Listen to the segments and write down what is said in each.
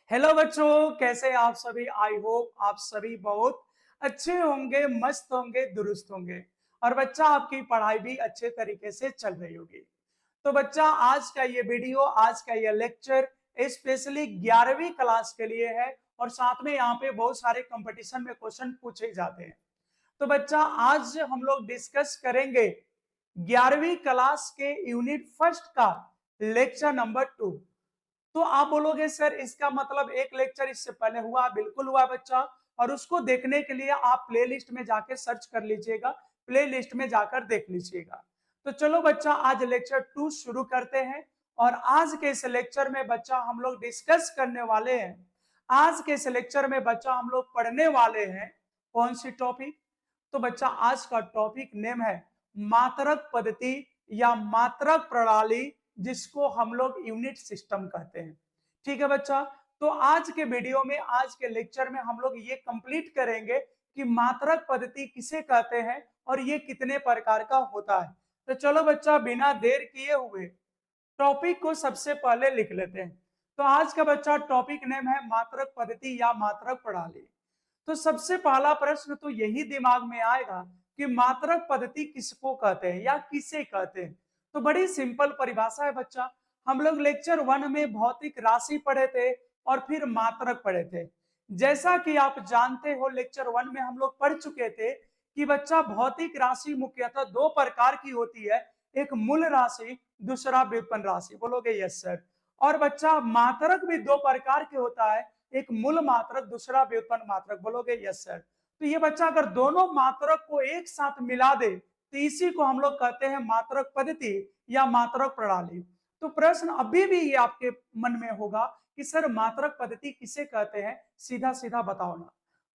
Hello बच्चों, कैसे आप सभी। आई होप आप सभी बहुत अच्छे होंगे, मस्त होंगे, दुरुस्त होंगे और बच्चा आपकी पढ़ाई भी अच्छे तरीके से चल रही होगी। तो बच्चा आज का ये वीडियो, आज का ये लेक्चर स्पेशली 11वीं क्लास के लिए है और साथ में यहाँ पे बहुत सारे कंपटीशन में क्वेश्चन पूछे जाते हैं। तो बच्चा आज हम लोग डिस्कस करेंगे 11वीं क्लास के यूनिट फर्स्ट का लेक्चर नंबर 2। तो आप बोलोगे सर इसका मतलब एक लेक्चर इससे पहले हुआ। बिल्कुल हुआ बच्चा, और उसको देखने के लिए आप प्लेलिस्ट में जाकर सर्च कर लीजिएगा, प्लेलिस्ट में जाकर देख लीजिएगा। तो चलो बच्चा आज लेक्चर 2 शुरू करते हैं। और आज के इस लेक्चर में बच्चा हम लोग डिस्कस करने वाले हैं, आज के इस लेक्चर में बच्चा हम लोग पढ़ने वाले हैं कौन सी टॉपिक। तो बच्चा आज का टॉपिक नेम है मात्रक पद्धति या मात्रक प्रणाली, जिसको हम लोग यूनिट सिस्टम कहते हैं। ठीक है बच्चा, तो आज के वीडियो में, आज के लेक्चर में हम लोग ये कंप्लीट करेंगे कि मात्रक पद्धति किसे कहते हैं और ये कितने प्रकार का होता है। तो चलो बच्चा बिना देर किए हुए टॉपिक को सबसे पहले लिख लेते हैं। तो आज का बच्चा टॉपिक नेम है मात्रक पद्धति या मात्रक प्रणाली। तो सबसे पहला प्रश्न तो यही दिमाग में आएगा कि मात्रक पद्धति किसको कहते हैं या किसे कहते हैं। तो बड़ी सिंपल परिभाषा है बच्चा। हम लोग लेक्चर 1 में भौतिक राशि पढ़े थे और फिर मात्रक पढ़े थे। जैसा कि आप जानते हो लेक्चर 1 में हम लोग पढ़ चुके थे कि बच्चा भौतिक राशि मुख्यतः दो प्रकार की होती है, एक मूल राशि, दूसरा व्युत्पन्न राशि। बोलोगे यस सर। और बच्चा मात्रक भी दो प्रकार के होता है, एक मूल मात्रक, दूसरा व्युत्पन्न मात्रक। बोलोगे यस सर। तो ये बच्चा अगर दोनों मात्रक को एक साथ मिला दे तो इसी को हम लोग कहते हैं मात्रक पद्धति या मात्रक प्रणाली। तो प्रश्न अभी भी ये आपके मन में होगा कि सर मात्रक पद्धति किसे कहते हैं, सीधा सीधा बताओ ना।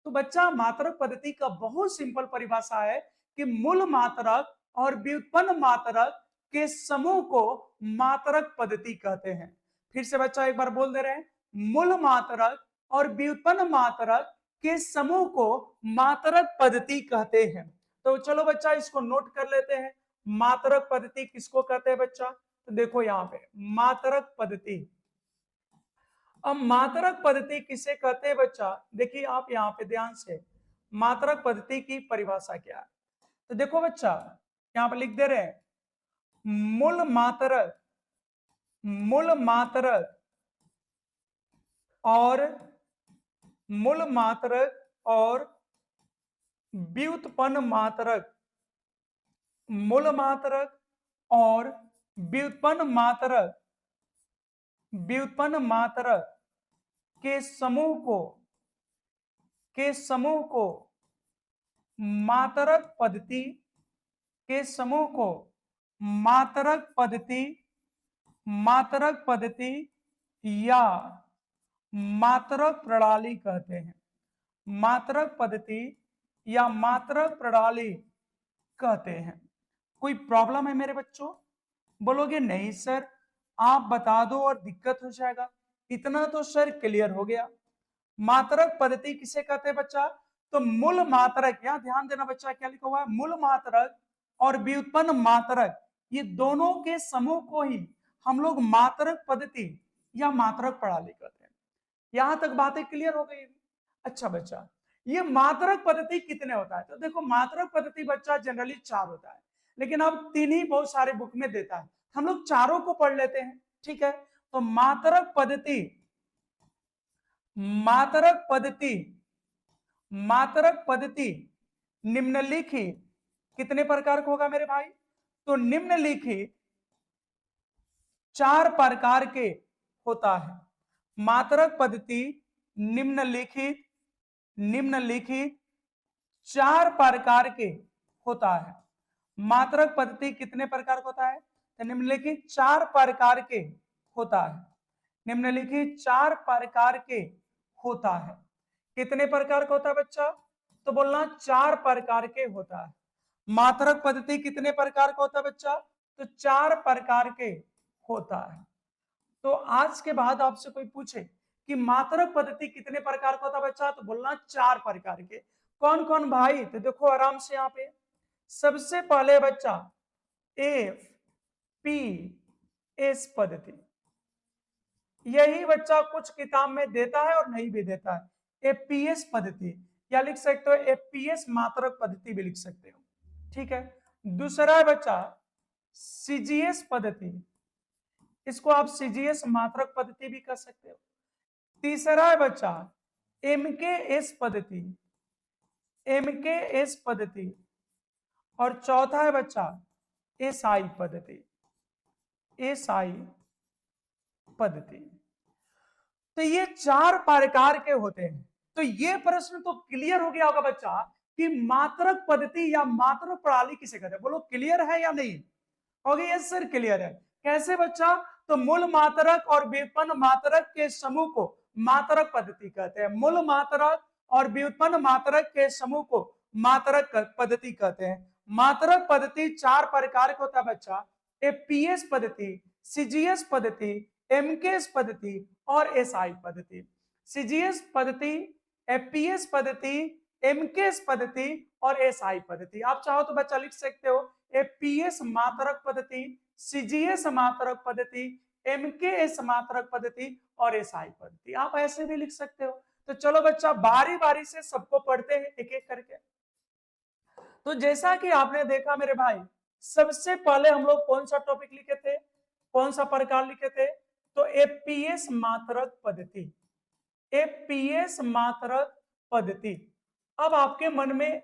तो बच्चा मात्रक पद्धति का बहुत सिंपल परिभाषा है कि मूल मात्रक और व्युत्पन्न मात्रक के समूह को मात्रक पद्धति कहते हैं। फिर से बच्चा एक बार बोल दे रहे हैं, मूल मात्रक और व्युत्पन्न मात्रक के समूह को मात्रक पद्धति कहते हैं। तो चलो बच्चा इसको नोट कर लेते हैं, मात्रक पद्धति किसको कहते हैं बच्चा। तो देखो यहाँ पे मात्रक पद्धति। अब मात्रक पद्धति किसे कहते हैं बच्चा, देखिए आप यहाँ पे ध्यान से, मात्रक पद्धति की परिभाषा क्या है। तो देखो बच्चा यहाँ पे लिख दे रहे हैं, मूल मात्रक, मूल मात्रक और मूल मात्रक और व्युत्पन्न मात्रक, मूल मात्रक और व्युत्पन्न मात्रक, व्युत्पन्न मात्रक के समूह को, के समूह को मात्रक पद्धति, के समूह को मात्रक पद्धति, मात्रक पद्धति या मात्रक प्रणाली कहते हैं। मात्रक पद्धति या मात्रक प्रणाली कहते हैं। कोई प्रॉब्लम है मेरे बच्चों? बोलोगे नहीं सर, आप बता दो और दिक्कत हो जाएगा। इतना तो सर क्लियर हो गया। मात्रक पद्धति किसे कहते हैं बच्चा? तो मूल मात्रक, यहां ध्यान देना बच्चा क्या लिखा हुआ है, मूल मात्रक और व्युत्पन्न मात्रक, ये दोनों के समूह को ही हम लोग मात्रक पद्धति या मात्रक प्रणाली कहते हैं। यहां तक बातें क्लियर हो गई। अच्छा बच्चा, ये मात्रक पद्धति कितने होता है? तो देखो मात्रक पद्धति बच्चा जनरली 4 होता है, लेकिन अब 3 ही बहुत सारे बुक में देता है, हम लोग चारों को पढ़ लेते हैं। ठीक है, तो मात्रक पद्धति, मात्रक पद्धति, मात्रक पद्धति निम्नलिखित कितने प्रकार का होगा मेरे भाई? तो निम्नलिखित 4 प्रकार के होता है। मात्रक पद्धति निम्नलिखित, निम्नलिखित 4 प्रकार के होता है। मात्रक पद्धति कितने प्रकार का होता है? तो निम्नलिखित 4 प्रकार के होता है। निम्नलिखित 4 प्रकार के होता है। कितने प्रकार का होता है बच्चा? तो बोलना 4 प्रकार के होता है। मात्रक पद्धति कितने प्रकार का होता है बच्चा? तो 4 प्रकार के होता है। तो आज के बाद आपसे कोई पूछे कि मात्रक पद्धति कितने प्रकार का होता है बच्चा, तो बोलना 4 प्रकार के। कौन कौन भाई? तो देखो आराम से यहाँ पे, सबसे पहले बच्चा एफ पी एस पद्धति, यही बच्चा कुछ किताब में देता है और नहीं भी देता है। एपीएस पद्धति, या लिख सकते हो एपीएस मात्रक पद्धति भी लिख सकते हो, ठीक है। दूसरा है बच्चा सीजीएस पद्धति, इसको आप सीजीएस मात्रक पद्धति भी कर सकते हो। तीसरा है बच्चा एमकेएस पद्धति, एमकेएस पद्धति। और चौथा है बच्चा एसआई पद्धति, एसआई पद्धति। तो ये 4 प्रकार के होते हैं। तो ये प्रश्न तो क्लियर हो गया होगा बच्चा कि मात्रक पद्धति या मात्रक प्रणाली किसे कहते हैं। बोलो क्लियर है या नहीं? ओके यस सर क्लियर है। कैसे बच्चा? तो मूल मात्रक और व्युत्पन्न मात्रक के समूह को मात्रक पद्धति कहते हैं। मूल मात्रक और व्युत्पन्न मात्रक के समूह को मात्रक पद्धति कहते हैं। मात्रक पद्धति 4 प्रकार का होता है बच्चा, एपीएस पद्धति, सीजीएस पद्धति, एमकेएस पद्धति और एसआई पद्धति। सीजीएस पद्धति, एपीएस पद्धति, एमकेएस पद्धति और एसआई पद्धति। आप चाहो तो बच्चा लिख सकते हो एपीएस मात्रक पद्धति, सीजीएस मात्रक पद्धति, एमकेएस मात्रक पद्धति और एसआई पद्धति। आप ऐसे भी लिख सकते हो। तो चलो बच्चा बारी बारी से सबको पढ़ते हैं एक एक करके। तो जैसा कि आपने देखा मेरे भाई, सबसे पहले हम लोग कौन सा टॉपिक लिखे थे, कौन सा प्रकार लिखे थे? तो एपीएस मात्रक पद्धति, एपीएस मात्रक पद्धति। अब आपके मन में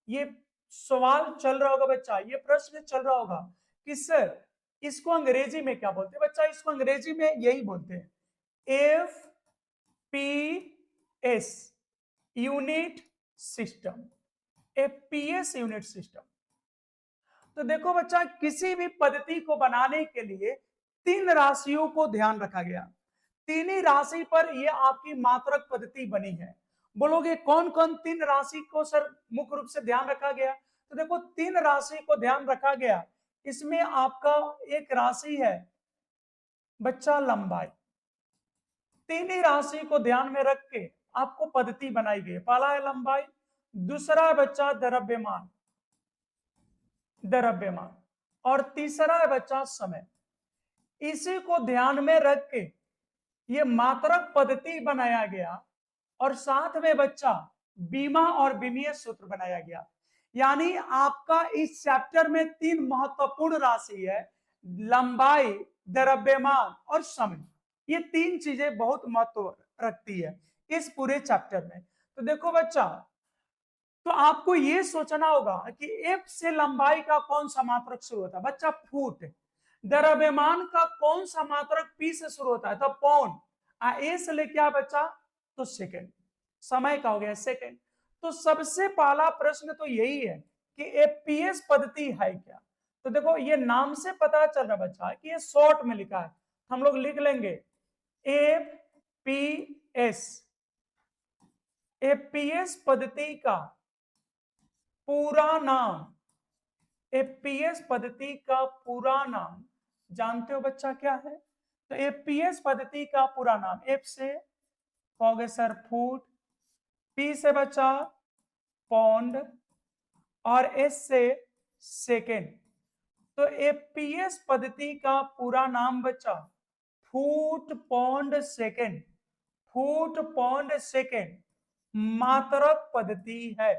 ये सवाल चल रहा होगा बच्चा, ये प्रश्न चल रहा होगा कि सर इसको अंग्रेजी में क्या बोलते हैं? बच्चा इसको अंग्रेजी में यही बोलते हैं F P S unit system, APS unit system. तो देखो बच्चा किसी भी पद्धति को बनाने के लिए 3 राशियों को ध्यान रखा गया। 3 ही राशि पर यह आपकी मात्रक पद्धति बनी है। बोलोगे कौन कौन 3 राशि को सर मुख्य रूप से ध्यान रखा गया? तो देखो 3 राशि को ध्यान रखा गया। इसमें आपका एक राशि है बच्चा लंबाई। 3 ही राशि को ध्यान में रख के आपको पद्धति बनाई गई। पहला है लंबाई, दूसरा है बच्चा द्रव्यमान, द्रव्यमान, और तीसरा है बच्चा समय। इसी को ध्यान में रख के ये मात्रक पद्धति बनाया गया और साथ में बच्चा बीमा और विमीय सूत्र बनाया गया। यानी आपका इस चैप्टर में 3 महत्वपूर्ण राशि है, लंबाई, द्रव्यमान और समय। ये 3 चीजें बहुत महत्व रखती है इस पूरे चैप्टर में। तो देखो बच्चा, तो आपको ये सोचना होगा कि एफ से लंबाई का कौन सा मात्रक शुरू होता है? बच्चा फुट। द्रव्यमान का कौन सा मात्रक पी से शुरू होता है? तो पौंड। ए से लेके क्या बच्चा? तो सेकंड। समय का हो गया सेकंड। तो सबसे पहला प्रश्न तो यही है कि एपीएस पद्धति है क्या? तो देखो ये नाम से पता चल रहा बच्चा कि ये शॉर्ट में लिखा है, हम लोग लिख लेंगे एपीएस। एपीएस पद्धति का पूरा नाम, एपीएस पद्धति का पूरा नाम जानते हो बच्चा क्या है? तो एपीएस पद्धति का पूरा नाम, एफ से कहोगे सर फुट, पी से बच्चा पौंड और एस से सेकेंड। तो एपीएस पद्धति का पूरा नाम बच्चा foot pound second, foot pound second मात्रक पद्धति है।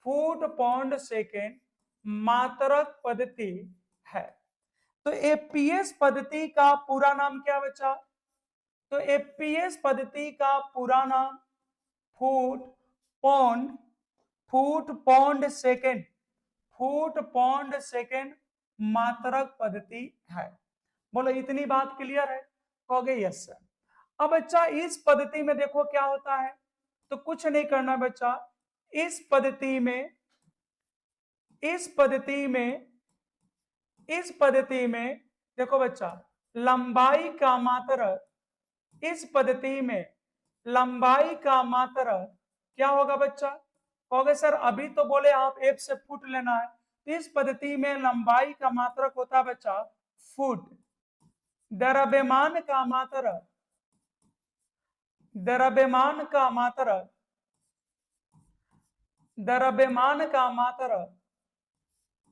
फुट पौंड सेकेंड मात्रक पद्धति है। तो एपीएस पद्धति का पूरा नाम क्या बचा? तो एपीएस पद्धति का पूरा नाम foot pound, foot pound second, foot pound second मात्रक पद्धति है। बोलो इतनी बात क्लियर है? कहोगे यस सर। अब बच्चा इस पद्धति में देखो क्या होता है, तो कुछ नहीं करना बच्चा। इस पद्धति में, इस पद्धति में, इस पद्धति में देखो बच्चा लंबाई का मात्रक, इस पद्धति में लंबाई का मात्रक क्या होगा बच्चा? कहोगे सर अभी तो बोले आप एफ से फुट लेना है। तो इस पद्धति में लंबाई का मात्रक होता है बच्चा फुट। द्रव्यमान का मात्रक, द्रव्यमान का मात्रक, द्रव्यमान का मात्रक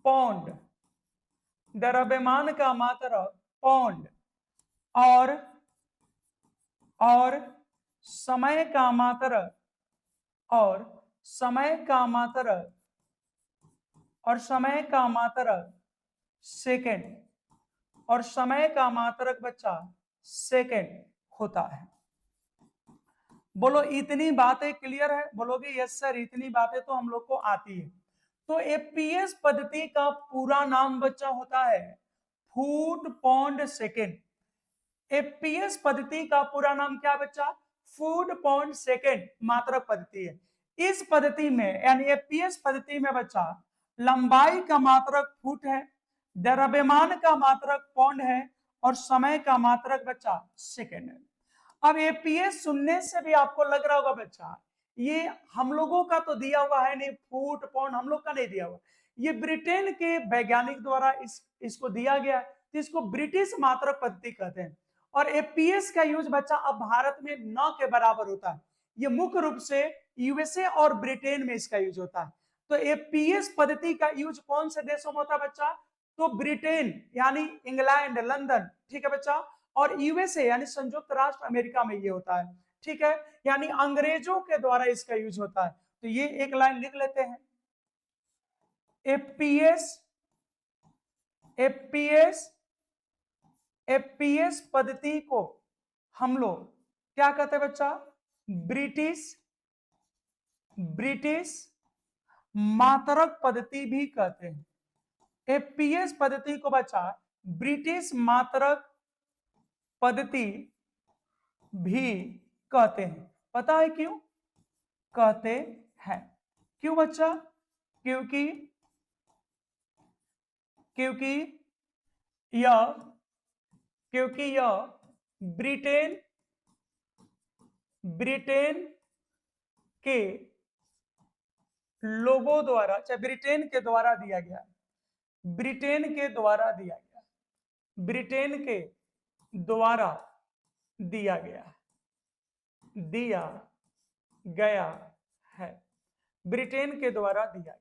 पौंड, द्रव्यमान का मात्रक पौंड, और और समय का मात्रक और समय का मात्रक और समय का मात्रक सेकंड और समय का मात्रक बच्चा सेकंड होता है। बोलो इतनी बातें क्लियर है? बोलोगे यस सर, इतनी बातें तो हम लोग को आती है। तो एफपीएस पद्धति का पूरा नाम बच्चा होता है फुट पाउंड सेकेंड। एफपीएस पद्धति का पूरा नाम क्या बच्चा? फुट पाउंड सेकेंड मात्रक पद्धति है। इस पद्धति में यानी एफपीएस पद्धति में बच्चा लंबाई का मात्रक फुट है, द्रव्यमान का मात्रक पाउंड है और समय का मात्रक बच्चा सेकेंड है। अब एपीएस सुनने से भी आपको लग रहा होगा बच्चा ये हम लोगों का तो दिया हुआ है नहीं, फुट पाउंड हम लोग का नहीं दिया हुआ, ये ब्रिटेन के वैज्ञानिक द्वारा इसको दिया गया है, तो इसको ब्रिटिश मात्रक पद्धति कहते हैं। और एपीएस का यूज बच्चा अब भारत में 9 के बराबर होता है। ये मुख्य रूप से यूएसए और ब्रिटेन में इसका यूज होता है। तो एपीएस पद्धति का यूज कौन से देशों में होता है बच्चा? तो ब्रिटेन यानी इंग्लैंड, लंदन, ठीक है बच्चा, और यूएसए यानी संयुक्त राष्ट्र अमेरिका में ये होता है, ठीक है, यानी अंग्रेजों के द्वारा इसका यूज होता है। तो ये एक लाइन लिख लेते हैं, एफपीएस एफपीएस एफपीएस पद्धति को हम लोग क्या कहते हैं बच्चा? ब्रिटिश मात्रक पद्धति भी कहते हैं। एफपीएस पद्धति को बच्चा ब्रिटिश मात्रक पद्धति भी कहते हैं। पता है क्यों कहते हैं? क्यों बच्चा? क्योंकि यह ब्रिटेन के लोगों द्वारा, चाहे ब्रिटेन के द्वारा दिया गया, ब्रिटेन के द्वारा दिया गया है, ब्रिटेन के द्वारा दिया गया।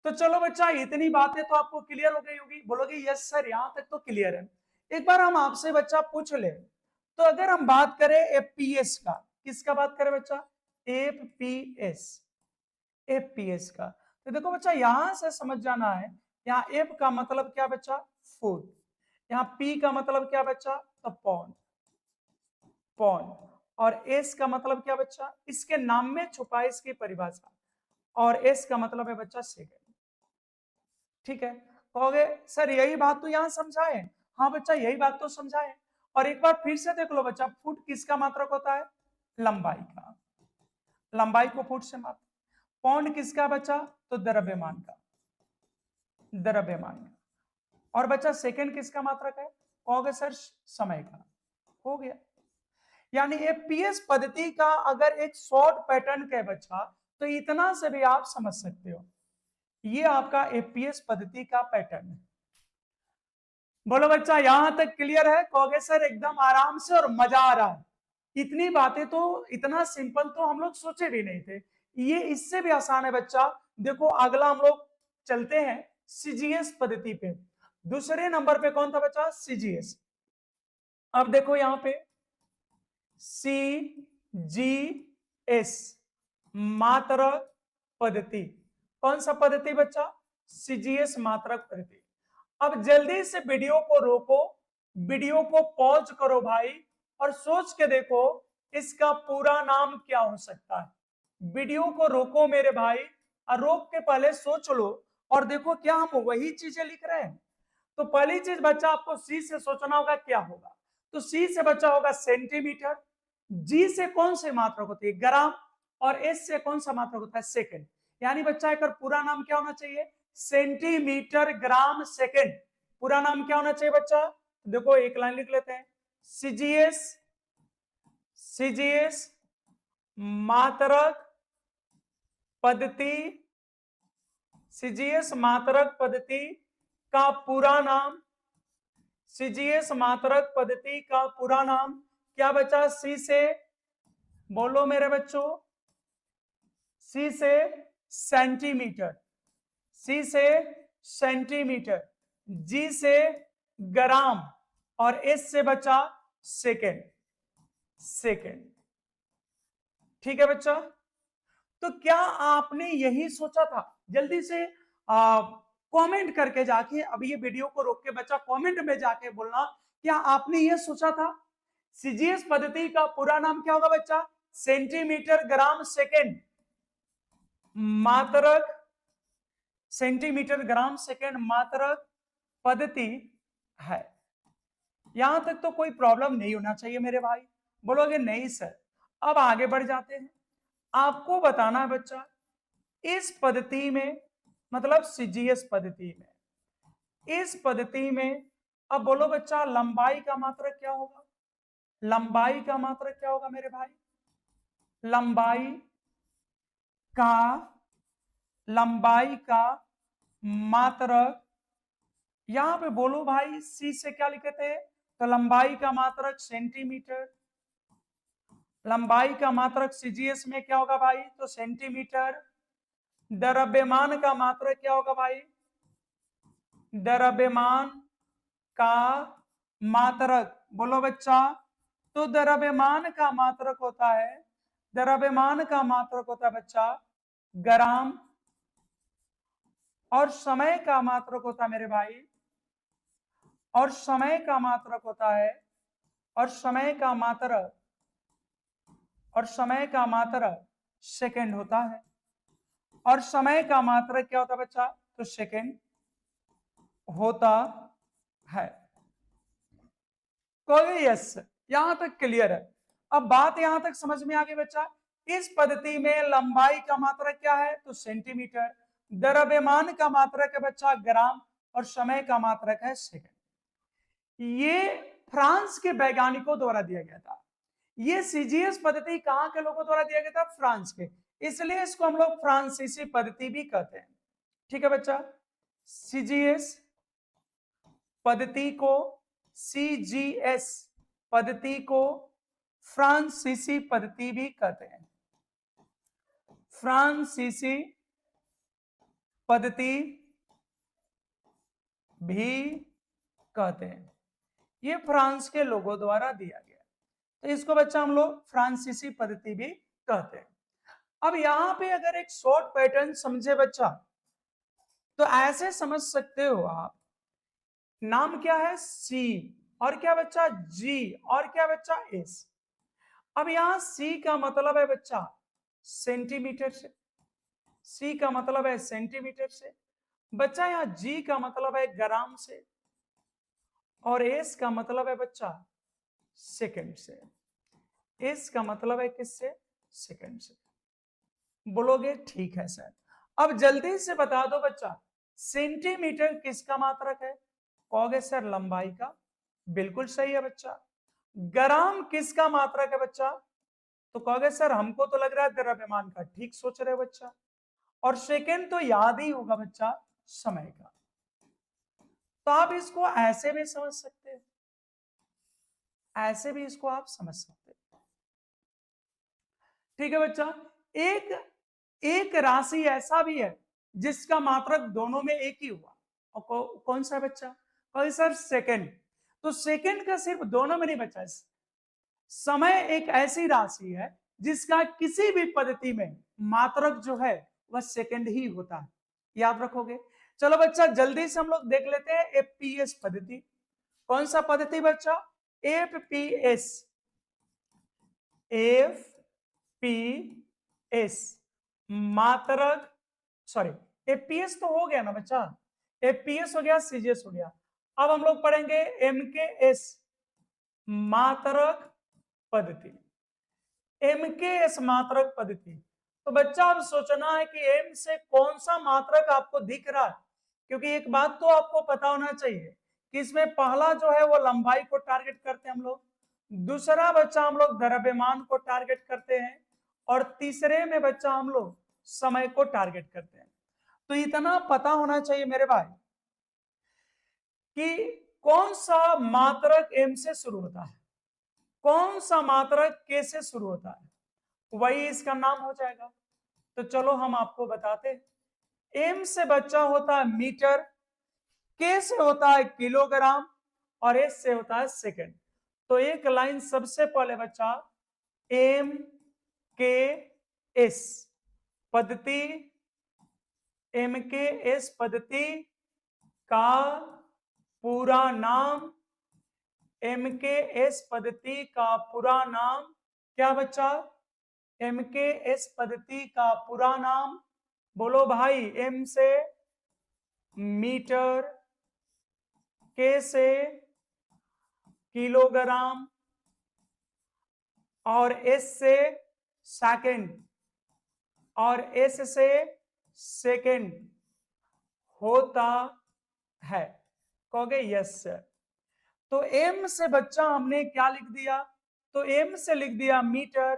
तो चलो बच्चा इतनी बातें तो आपको क्लियर हो गई होगी। बोलोगे यस सर यहां तक तो क्लियर है। एक बार हम आपसे बच्चा पूछ ले, तो अगर हम बात करें एफपीएस का, किसका बात करें बच्चा? एफपीएस का। तो देखो बच्चा यहां से समझ जाना है, यहाँ एफ का मतलब क्या बच्चा? फुट। यहाँ पी का मतलब क्या बच्चा? तो पाउंड। और एस का मतलब क्या बच्चा? इसके नाम में छुपा है इसकी परिभाषा। और एस का मतलब है बच्चा सेकंड। ठीक है, कहोगे सर यही बात तो यहाँ समझाए। हाँ बच्चा यही बात तो समझाए। और एक बार फिर से देख लो बच्चा, फुट किसका मात्रक होता है? लंबाई का। लंबाई को फुट से माप। पाउंड किसका बच्चा? तो द्रव्यमान का। और बच्चा सेकंड किसका मात्रक है? कहोगे सर समय का। हो गया। यानी एफपीएस पद्धति का अगर एक शॉर्ट पैटर्न का बच्चा, तो इतना से भी आप समझ सकते हो, ये आपका एफपीएस पद्धति का पैटर्न है। बोलो बच्चा यहां तक क्लियर है? कहोगे सर एकदम आराम से और मजा आ रहा है। इतनी बातें तो, इतना सिंपल तो हम लोग सोचे भी नहीं थे। ये इससे भी आसान है बच्चा। देखो अगला हम लोग चलते हैं सीजीएस पद्धति पे। दूसरे नंबर पे कौन था बच्चा? सीजीएस। अब देखो यहां पे सीजीएस मात्रक पद्धति। कौन सा पद्धति बच्चा? सीजीएस मात्रक पद्धति। अब जल्दी से वीडियो को रोको, वीडियो को पॉज करो भाई, और सोच के देखो इसका पूरा नाम क्या हो सकता है। वीडियो को रोको मेरे भाई, और रोक के पहले सोच लो और देखो क्या हम वही चीजें लिख रहे हैं। तो पहली चीज बच्चा आपको सी से सोचना होगा क्या होगा। तो सी से बच्चा होगा सेंटीमीटर, जी से कौन से मात्रक होती है? ग्राम, और एस से कौन सा मात्रक होता है? सेकंड। यानी बच्चा एक पूरा नाम क्या होना चाहिए? Centimetre gram second. पूरा नाम क्या होना चाहिए बच्चा? देखो एक लाइन लिख लेते हैं, सीजीएस मात्रक पद्धति, सीजीएस मात्रक पद्धति का पूरा नाम, सीजीएस मात्रक पद्धति का पूरा नाम क्या बच्चा? सी से बोलो मेरे बच्चों, सी से सेंटीमीटर, सी से सेंटीमीटर, जी से ग्राम, और एस से बच्चा सेकेंड। सेकेंड। ठीक है बच्चा, तो क्या आपने यही सोचा था? जल्दी से कमेंट करके जाके, अभी ये वीडियो को रोक के बच्चा कमेंट में जाके बोलना, क्या आपने ये सोचा था? सीजीएस पद्धति का पूरा नाम क्या होगा बच्चा? सेंटीमीटर ग्राम सेकेंड मात्रक, सेंटीमीटर ग्राम सेकेंड मात्रक पद्धति है। यहां तक तो कोई प्रॉब्लम नहीं होना चाहिए मेरे भाई। बोलोगे नहीं सर। अब आगे बढ़ जाते हैं। आपको बताना है बच्चा, इस पद्धति में, मतलब सीजीएस पद्धति में, इस पद्धति में, अब बोलो बच्चा लंबाई का मात्रक क्या होगा? लंबाई का मात्रक क्या होगा मेरे भाई? लंबाई का, लंबाई का मात्रक, यहां पे बोलो भाई सी से क्या लिखे थे? तो लंबाई का मात्रक सेंटीमीटर, लंबाई का मात्रक सीजीएस में क्या होगा भाई? तो सेंटीमीटर। द्रव्यमान का मात्रक क्या होगा भाई? द्रव्यमान का मात्रक, बोलो बच्चा। तो द्रव्यमान का मात्रक होता है, द्रव्यमान का मात्रक होता है बच्चा ग्राम, और समय का मात्रक होता है मेरे भाई, और समय का मात्रक होता है, और समय का मात्रक, और समय का मात्रक सेकंड होता है। और समय का मात्रक क्या होता है बच्चा? तो सेकंड होता है। तो यस, यहां तक क्लियर है। अब बात यहां तक समझ में आ गई बच्चा। इस पद्धति में लंबाई का मात्रक क्या है? तो सेंटीमीटर। द्रव्यमान का मात्रक है बच्चा ग्राम, और समय का मात्रक है सेकंड। ये फ्रांस के वैज्ञानिकों द्वारा दिया गया था। ये सीजीएस पद्धति कहां के लोगों द्वारा दिया गया था? फ्रांस के। इसलिए इसको हम लोग फ्रांसीसी पद्धति भी कहते हैं। ठीक है बच्चा, सीजीएस पद्धति को, सीजीएस पद्धति को फ्रांसीसी पद्धति भी कहते हैं। फ्रांसीसी पद्धति भी कहते हैं। ये फ्रांस के लोगों द्वारा दिया गया, तो इसको बच्चा हम लोग फ्रांसीसी पद्धति भी कहते हैं। अब यहां पे अगर एक शॉर्ट पैटर्न समझे बच्चा, तो ऐसे समझ सकते हो आप, नाम क्या है? सी, और क्या बच्चा? जी, और क्या बच्चा? एस। अब यहां सी का मतलब है बच्चा सेंटीमीटर से, सी का मतलब है सेंटीमीटर से बच्चा। यहां जी का मतलब है ग्राम से, और एस का मतलब है बच्चा सेकंड से। एस का मतलब है किससे? सेकंड से। बोलोगे ठीक है सर। अब जल्दी से बता दो बच्चा, सेंटीमीटर किसका मात्रक है? कहोगे सर लंबाई का। बिल्कुल सही है बच्चा। ग्राम किसका मात्रक है बच्चा? तो कहोगे सर हमको तो लग रहा है द्रव्यमान का। ठीक सोच रहे हो बच्चा। और सेकंड तो याद ही होगा बच्चा समय का। तो आप इसको ऐसे भी समझ सकते हैं, ऐसे भी इसको आप समझ सकते हैं। ठीक है बच्चा। एक एक राशि ऐसा भी है जिसका मात्रक दोनों में एक ही हुआ, और कौन सा बच्चा? कहोगे सर सेकंड। तो सेकंड का सिर्फ दोनों में नहीं बचा, समय एक ऐसी राशि है जिसका किसी भी पद्धति में मात्रक जो है वह सेकंड ही होता है। याद रखोगे। चलो बच्चा जल्दी से हम लोग देख लेते हैं एफपीएस पद्धति। कौन सा पद्धति बच्चा? एफपीएस, एफपीएस मात्रक, सॉरी एफपीएस तो हो गया ना बच्चा, एफपीएस हो गया, सीजीएस हो गया। अब हम लोग पढ़ेंगे एमकेएस मात्रक पद्धति। एमकेएस मात्रक पद्धति। तो बच्चा अब सोचना है कि एम से कौन सा मात्रक आपको दिख रहा है, क्योंकि एक बात तो आपको पता होना चाहिए कि इसमें पहला जो है वो लंबाई को टारगेट करते हैं हम लोग, दूसरा बच्चा हम लोग द्रव्यमान को टारगेट करते हैं, और तीसरे में बच्चा हम लोग समय को टारगेट करते हैं। तो इतना पता होना चाहिए मेरे भाई कि कौन सा मात्रक एम से शुरू होता है, कौन सा मात्रक के से शुरू होता है, वही इसका नाम हो जाएगा। तो चलो हम आपको बताते हैं। एम से बच्चा होता है मीटर, के से होता है किलोग्राम, और एस से होता है सेकंड। तो एक लाइन सबसे पहले बच्चा एम के एस पद्धति, एम के एस पद्धति का पूरा नाम, एम के एस पद्धति का पूरा नाम क्या बच्चा? एम के एस पद्धति का पूरा नाम बोलो भाई। एम से मीटर, के से किलोग्राम और एस से सेकंड और एस से सेकंड होता है। कहोगे यस सर। तो एम से बच्चा हमने क्या लिख दिया? तो एम से लिख दिया मीटर,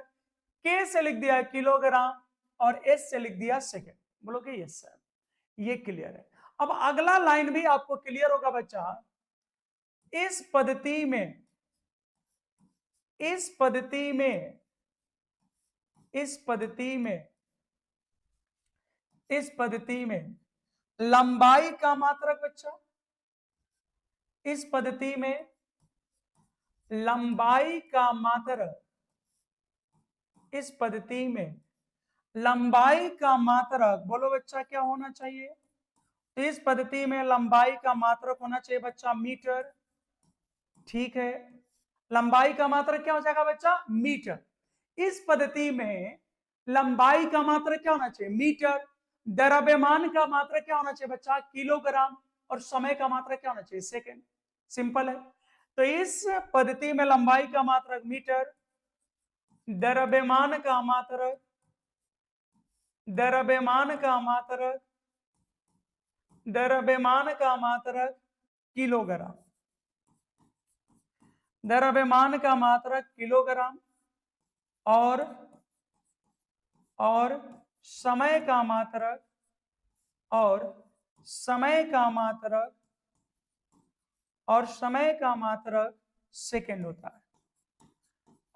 के से लिख दिया किलोग्राम और एस से लिख दिया सेकंड। बोलोगे यस सर, ये क्लियर है। अब अगला लाइन भी आपको क्लियर होगा बच्चा। इस पद्धति में, इस पद्धति में, इस पद्धति में, इस पद्धति में लंबाई का मात्रक बच्चा, इस पद्धति में लंबाई का मात्रक, इस पद्धति में लंबाई का मात्रक बोलो बच्चा क्या होना चाहिए? तो इस पद्धति में लंबाई का मात्रक होना चाहिए बच्चा मीटर। ठीक है, लंबाई का मात्रक क्या हो जाएगा बच्चा? मीटर। इस पद्धति में लंबाई का मात्रक क्या होना चाहिए? मीटर। द्रव्यमान का मात्रक क्या होना चाहिए बच्चा? किलोग्राम। और समय का मात्रक क्या होना चाहिए? सेकंड। सिंपल है। तो इस पद्धति में लंबाई का मात्रक मीटर, द्रव्यमान का मात्रक, द्रव्यमान का मात्रक, द्रव्यमान का मात्रक किलोग्राम, द्रव्यमान का मात्रक किलोग्राम और समय का मात्रक, और समय का मात्रक, और समय का मात्रक सेकंड होता है,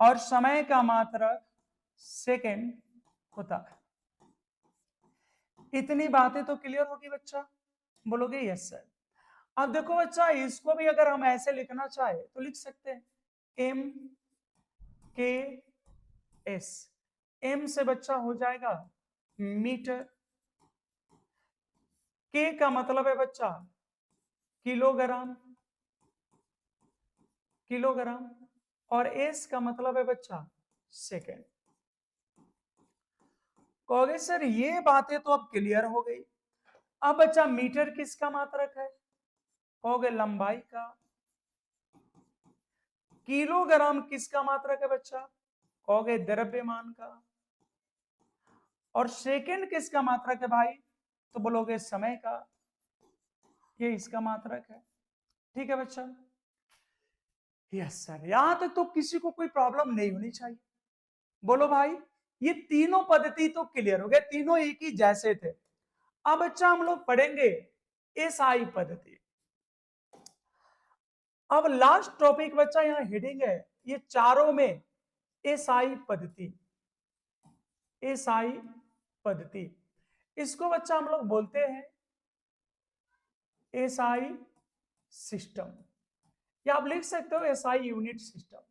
और समय का मात्रक सेकंड होता है। इतनी बातें तो क्लियर होगी बच्चा? बोलोगे यस सर। अब देखो बच्चा, इसको भी अगर हम ऐसे लिखना चाहे तो लिख सकते हैं एम के एस। एम से बच्चा हो जाएगा मीटर, के का मतलब है बच्चा किलोग्राम, किलोग्राम, और एस का मतलब है बच्चा सेकंड। कहोगे सर ये बातें तो अब क्लियर हो गई। अब बच्चा मीटर किसका मात्रक है? कहोगे लंबाई का। किलोग्राम किसका मात्रक है बच्चा? कहोगे द्रव्यमान का। और सेकंड किसका मात्रक है भाई? तो बोलोगे समय का। ये इसका मात्रक है। ठीक है बच्चा? Yes sir. यहां तक तो किसी को कोई प्रॉब्लम नहीं होनी चाहिए। बोलो भाई, ये तीनों पद्धति तो क्लियर हो गए, तीनों एक ही जैसे थे। अब बच्चा हम लोग पढ़ेंगे एसआई पद्धति। अब लास्ट टॉपिक बच्चा यहां हेडिंग है, ये चारों में एसआई पद्धति, एसआई पद्धति। इसको बच्चा हम लोग बोलते हैं एसआई सिस्टम, या आप लिख सकते हो SI unit system,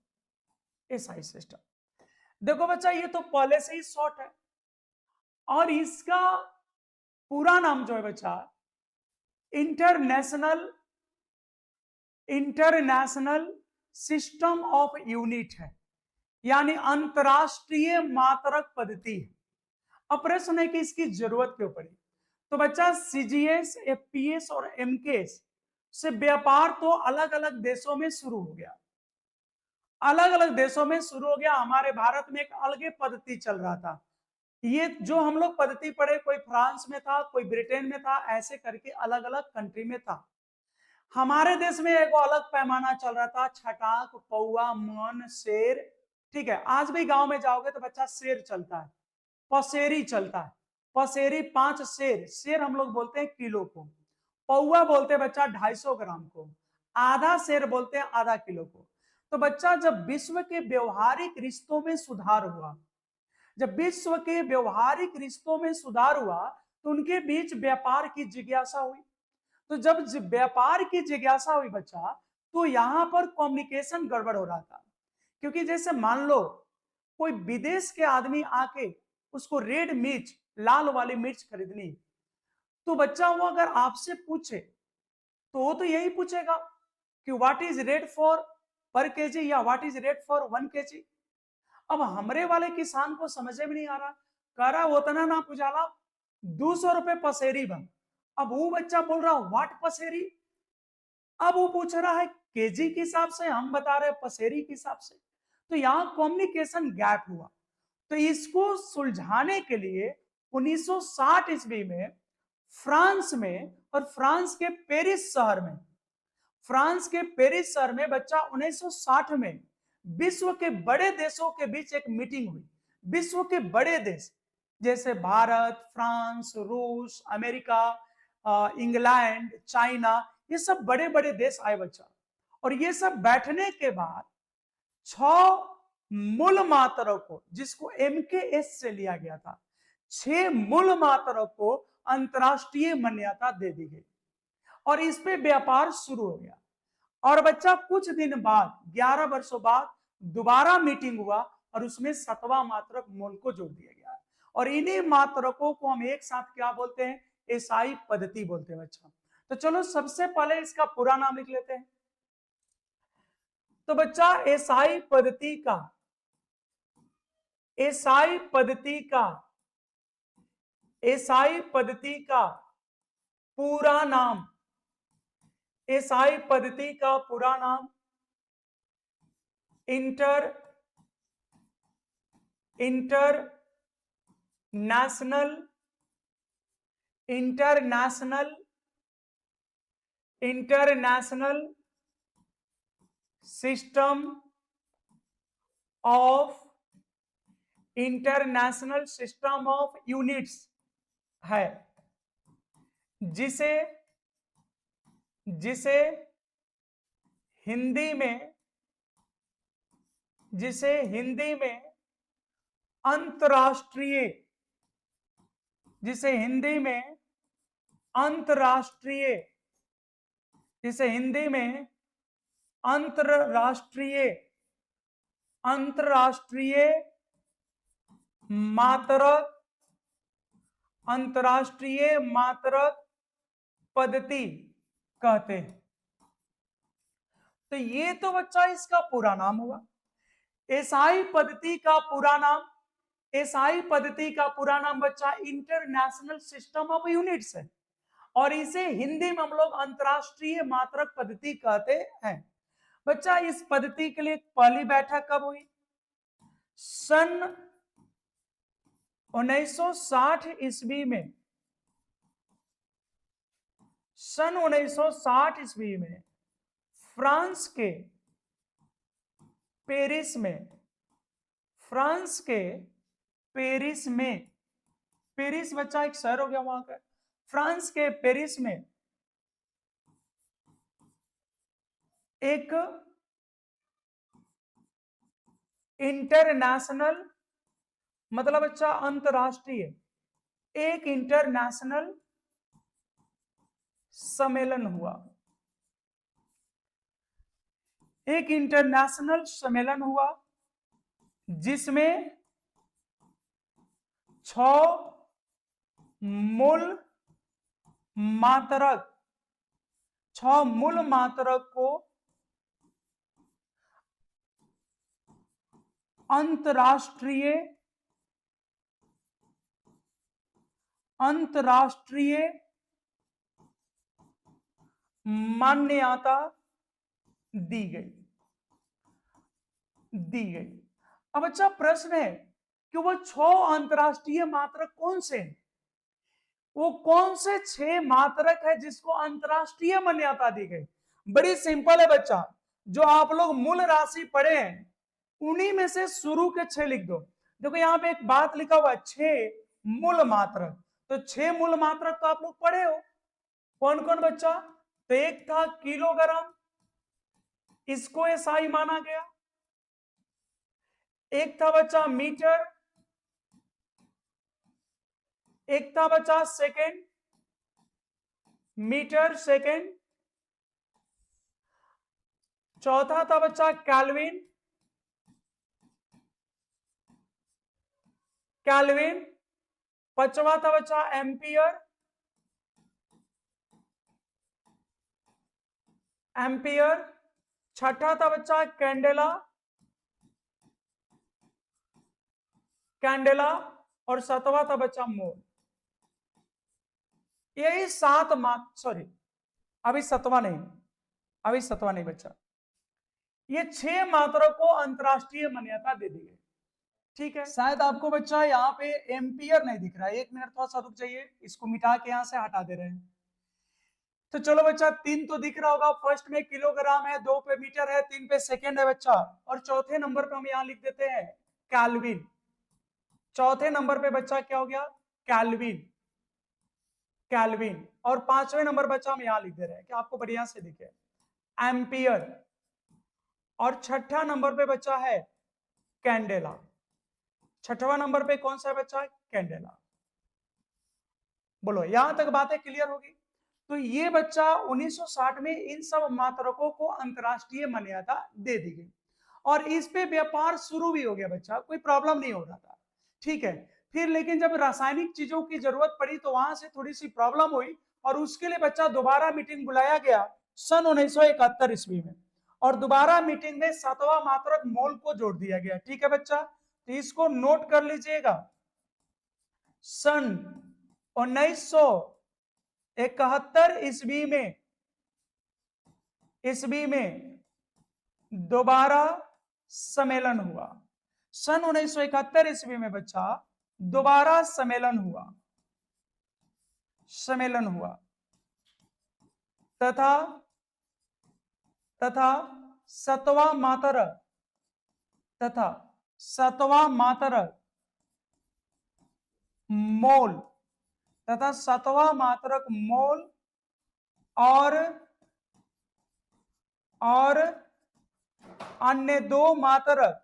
SI system. देखो बच्चा ये तो पहले से ही शॉर्ट है, और इसका पूरा नाम जो है बच्चा international, international system of unit है, यानी अंतरराष्ट्रीय मात्रक पद्धति है। अब प्रश्न है कि इसकी जरूरत क्यों पड़ी? तो बच्चा सीजीएस, एफपीएस और एमकेएस से व्यापार तो अलग अलग देशों में शुरू हो गया, अलग अलग देशों में शुरू हो गया। हमारे भारत में एक अलग पद्धति चल रहा था। ये जो हम लोग पद्धति पढ़े, कोई फ्रांस में था, कोई ब्रिटेन में था, ऐसे करके अलग अलग कंट्री में था। हमारे देश में एक अलग पैमाना चल रहा था, छटाक, पौआ, मन, शेर। ठीक है, आज भी गांव में जाओगे तो बच्चा शेर चलता है, पसेरी चलता है। पसेरी 5 शेर, शेर हम लोग बोलते हैं किलो को। पौआ बोलते हैं बच्चा 250 ग्राम को। आधा शेर बोलते हैं आधा किलो को। तो बच्चा जब विश्व के व्यवहारिक रिश्तों में सुधार हुआ, जब विश्व के व्यवहारिक रिश्तों में सुधार हुआ, तो उनके बीच व्यापार की जिज्ञासा हुई। तो जब व्यापार की जिज्ञासा हुई बच्चा, तो यहां पर कम्युनिकेशन गड़बड़ हो रहा था। क्योंकि जैसे मान लो कोई विदेश के आदमी आके उसको रेड मिर्च, लाल वाली मिर्च खरीदनी, तो बच्चा वो अगर आपसे पूछे तो वो तो यही पूछेगा कि व्हाट इज रेट फॉर पर केजी या what is rate for 1 kg। अब हमरे वाले किसान को समझ में नहीं आ रहा, कह रहा उतना ना पुजाला, 200 रुपए पसेरी बन। अब वो बच्चा बोल रहा व्हाट पसेरी, अब वो पूछ रहा है केजी के हिसाब से, हम बता रहे पसेरी के हिसाब से। तो यहाँ कम्युनिकेशन गैप हुआ। तो इसको सुलझाने के लिए 1960 ईस्वी में फ्रांस में, और फ्रांस के पेरिस शहर में, फ्रांस के पेरिस शहर में बच्चा 1960 में विश्व के बड़े देशों के बीच एक मीटिंग हुई। विश्व के बड़े देश जैसे भारत, फ्रांस, रूस, अमेरिका, इंग्लैंड, चाइना, ये सब बड़े बड़े देश आए बच्चा। और ये सब बैठने के बाद 6 मूल मात्रा को, जिसको MKS से लिया गया था, 6 मूल मात्रा को अंतरराष्ट्रीय मान्यता दे दी गई और इस पे व्यापार शुरू हो गया। और बच्चा कुछ दिन बाद, 11 वर्षों बाद दोबारा मीटिंग हुआ और उसमें 7वां मात्रक मूल को जोड़ दिया गया। और इन्हीं मात्रकों को हम एक साथ क्या बोलते हैं? एसआई पद्धति बोलते हैं बच्चा। तो चलो सबसे पहले इसका पूरा नाम लिख लेते हैं। तो बच्चा एसआई पद्धति का, एसआई पद्धति का, एसआई पद्धति का पूरा नाम, एसआई पद्धति का पूरा नाम इंटरनेशनल सिस्टम ऑफ यूनिट्स है, जिसे हिंदी में अंतरराष्ट्रीय, जिसे हिंदी में अंतरराष्ट्रीय मात्रक पद्धति कहते हैं। तो ये तो बच्चा इसका पूरा नाम हुआ। एसआई पद्धति का पूरा नाम, एसआई पद्धति का पूरा नाम बच्चा इंटरनेशनल सिस्टम ऑफ यूनिट्स है, और इसे हिंदी में हम लोग अंतरराष्ट्रीय मात्रक पद्धति कहते हैं। बच्चा इस पद्धति के लिए पहली बैठक कब हुई? सन 1960 ईस्वी में, सन 1960 ईस्वी में फ्रांस के पेरिस में, फ्रांस के पेरिस में, पेरिस बच्चा एक शहर हो गया वहां का, फ्रांस के पेरिस में एक इंटरनेशनल, मतलब बच्चा अंतरराष्ट्रीय, एक इंटरनेशनल सम्मेलन हुआ, एक इंटरनेशनल सम्मेलन हुआ जिसमें 6 मूल मात्रक, 6 मूल मात्रक को अंतरराष्ट्रीय मान्यता दी गई। अब अच्छा प्रश्न है कि वो 6 अंतरराष्ट्रीय मात्रक कौन से हैं? वो कौन से 6 मात्रक है जिसको अंतरराष्ट्रीय मान्यता दी गई? बड़ी सिंपल है बच्चा, जो आप लोग मूल राशि पढ़े हैं उन्हीं में से शुरू के 6 लिख दो। देखो यहाँ पे एक बात लिखा हुआ है 6 मूल मात्रक, तो 6 मूल मात्रक तो आप लोग पढ़े हो। कौन कौन बच्चा? तो एक था किलोग्राम, इसको एसआई माना गया। एक था बच्चा मीटर, एक था बच्चा सेकेंड, मीटर सेकेंड, चौथा था बच्चा केल्विन, केल्विन, पांचवा था बच्चा एम्पियर, एम्पियर, छठा था बच्चा कैंडेला, कैंडेला, और सातवां था बच्चा मोल। यही सात सॉरी अभी सतवा नहीं बच्चा, ये 6 मात्रा को अंतरराष्ट्रीय मान्यता दे दी गई। ठीक है, शायद आपको बच्चा यहाँ पे एम्पियर नहीं दिख रहा है, 1 मिनट थोड़ा सा रुक जाइए, इसको मिटा के यहाँ से हटा दे रहे हैं। तो चलो बच्चा 3 तो दिख रहा होगा, फर्स्ट में किलोग्राम है, 2 पे मीटर है, 3 पे सेकेंड है बच्चा, और चौथे नंबर पे हम यहाँ लिख देते हैं केल्विन। चौथे नंबर पे बच्चा क्या हो गया, केल्विन, केल्विन। और 5वें नंबर बच्चा हम यहाँ लिख दे रहे हैं कि आपको बढ़िया से दिखे, एम्पियर। और छठा नंबर पे बच्चा है कैंडेला। छठवा नंबर पे कौन सा है बच्चा, कैंडेला। बोलो यहां तक बातें क्लियर होगी। तो ये बच्चा 1960 में इन सब मात्रकों को अंतरराष्ट्रीय मान्यता दे दी गई, और इस पे व्यापार शुरू भी हो गया बच्चा, कोई प्रॉब्लम नहीं हो रहा था। ठीक है, फिर लेकिन जब रासायनिक चीजों की जरूरत पड़ी तो वहां से थोड़ी सी प्रॉब्लम हुई, और उसके लिए बच्चा दोबारा मीटिंग बुलाया गया सन 1971 ईस्वी में, और दोबारा मीटिंग में 7वां मात्रक मोल को जोड़ दिया गया। ठीक है बच्चा, तो इसको नोट कर लीजिएगा, सन 1971 ईस्वी में दोबारा सम्मेलन हुआ। सन 1971 ईस्वी में बच्चा दोबारा सम्मेलन हुआ तथा सातवां मात्रक मोल और अन्य दो मात्रक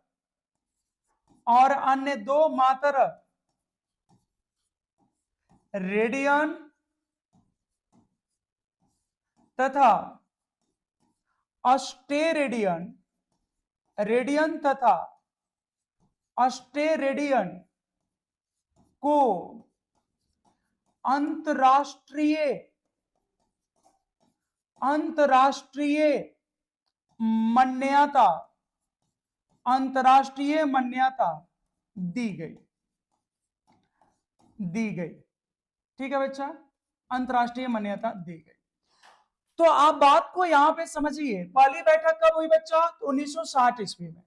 रेडियन तथा अस्टेरेडियन को अंतरराष्ट्रीय मान्यता दी गई। ठीक है बच्चा, अंतरराष्ट्रीय मान्यता दी गई। तो आप बात को यहां पे समझिए, पहली बैठक कब हुई बच्चा, तो 1960 ईस्वी में।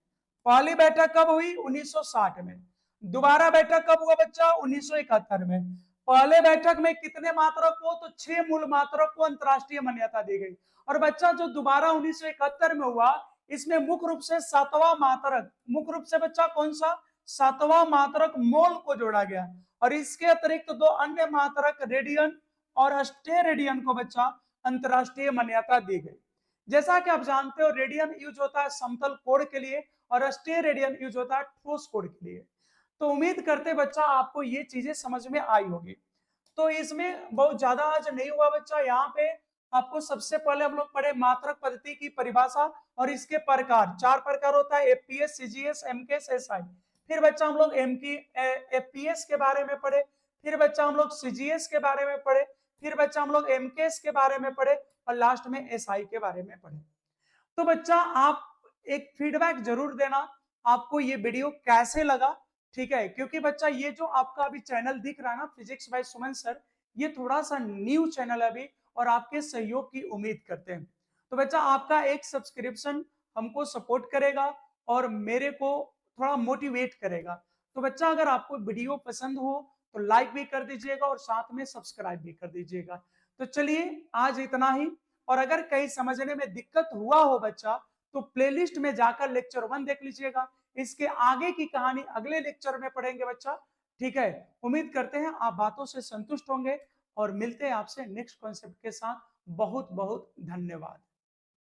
पहली बैठक कब हुई, 1960 में। दोबारा बैठक कब हुआ बच्चा, 1971 में। पहले बैठक में कितने मात्रक को, तो 6 मूल मात्रक को अंतरराष्ट्रीय मान्यता दी गई। और बच्चा जो दोबारा 1971 में हुआ, इसमें मुख्य रूप से 7वां मात्रक, मुख्य रूप से बच्चा कौन सा, 7वां मात्रक मोल को जोड़ा गया। और इसके अतिरिक्त 2 अन्य मात्रक रेडियन और अस्टेरेडियन को बच्चा अंतरराष्ट्रीय मान्यता दी गई। जैसा कि आप जानते हो, रेडियन यूज होता है समतल कोण के लिए, और अस्टेरेडियन यूज होता है ठोस कोण के लिए। तो उम्मीद करते बच्चा आपको ये चीजें समझ में आई होगी। तो इसमें बहुत ज्यादा आज नहीं हुआ बच्चा, यहाँ पे आपको सबसे पहले हम लोग पढ़े मात्रक पद्धति की परिभाषा और इसके प्रकार। 4 प्रकार होता है, एफपीएस, सीजीएस, एमकेएस, एसआई। फिर बच्चा हम लोग एफपीएस के बारे में पढ़े, फिर बच्चा हम लोग सीजीएस के बारे में पढ़े, फिर बच्चा हम लोग एमकेएस के बारे में पढ़े, और लास्ट में एसआई के बारे में पढ़े। तो बच्चा आप एक फीडबैक जरूर देना, आपको ये वीडियो कैसे लगा। ठीक है, क्योंकि बच्चा ये जो आपका अभी चैनल दिख रहा है ना, फिजिक्स बाय सुमन सर, ये थोड़ा सा न्यू चैनल है अभी, और आपके सहयोग की उम्मीद करते हैं। तो बच्चा आपका एक सब्सक्रिप्शन हमको सपोर्ट करेगा और मेरे को थोड़ा मोटिवेट करेगा। तो बच्चा अगर आपको वीडियो पसंद हो तो लाइक भी कर दीजिएगा और साथ में सब्सक्राइब भी कर दीजिएगा। तो चलिए आज इतना ही, और अगर कहीं समझने में दिक्कत हुआ हो बच्चा, तो प्लेलिस्ट में जाकर लेक्चर 1 देख लीजिएगा। इसके आगे की कहानी अगले लेक्चर में पढ़ेंगे बच्चा। ठीक है, उम्मीद करते हैं आप बातों से संतुष्ट होंगे, और मिलते हैं आपसे नेक्स्ट कॉन्सेप्ट के साथ। बहुत बहुत धन्यवाद।